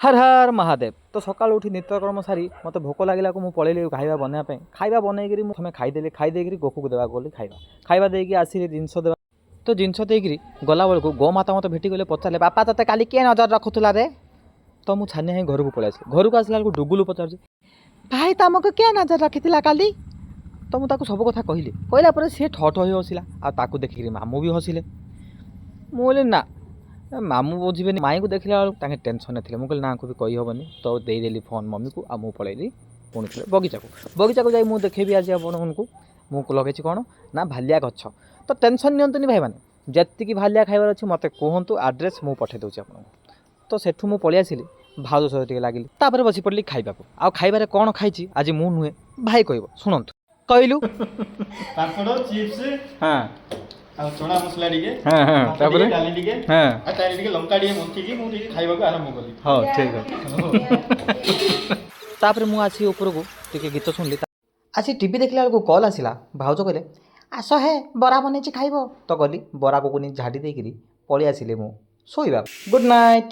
हर हर महादेव। तो सकाल उठी नित्यकर्म सारी मत भोक लगे को पलैली खाଇବା बनवाई खाଇବା बनईकरी प्रथम खाईदेली खाईदेकरी गोकू को देवाक गली खाଇବା खाଇବା देकी आसिली जिनस देवा तो जिनस देकरी गला बेलू गोमाता मत भेटी गले पचारे बापा तोते काली किए नजर रखुला रे। तो मुझे छानिया ही घर को पलि आसी घर को आसला बेलू डुगुलू पचार भाई तुमको क्या नजर रखी काली। तो मुझे सब कथा कहली कहला सी ठठ हो हसिला आकू देखिक मामू भी हसिले मुझे ना मामू बुझे माई को देखला बेलू टेंशन थे मुझे ना को भी कही हेनी तो देदेली फोन मम्मी को आमु पलैली पुणी थे बगीचा को मुझे देखेबी आज आपको मुझे लगे कौन ना भालिया गछ। तो टेंशन नियंतुनि भाई मैंने जी भालिया खाइबार अच्छी मत कहतु आड्रेस मुझे पठे दूसरी आपको। तो सेठू मुझे पलि आसिली भाउज सहित लगिली तापर बसी पड़ी खाइबा आ खाइबार कौन खाई आज मु नुहे भाई कह शुणु कहलु पापड़ चिप्स हाँ आ चना मसला टिके हाँ हाँ तापर डाली टिके हाँ आ तारी टिके लंका टिके मुंथिकी मु टिके खाइबाको आरंभ कली। हाँ ठीक है। तापर मु आसी ऊपर को टिके गीत सुनली आसी टीवी देखला बेलू कॉल आसिला भाउज कहले आस हे बरा बने खाइब तो गली बरा को झाड़ी देकरी पलि आसिले मु शोइबा गुड नाइट।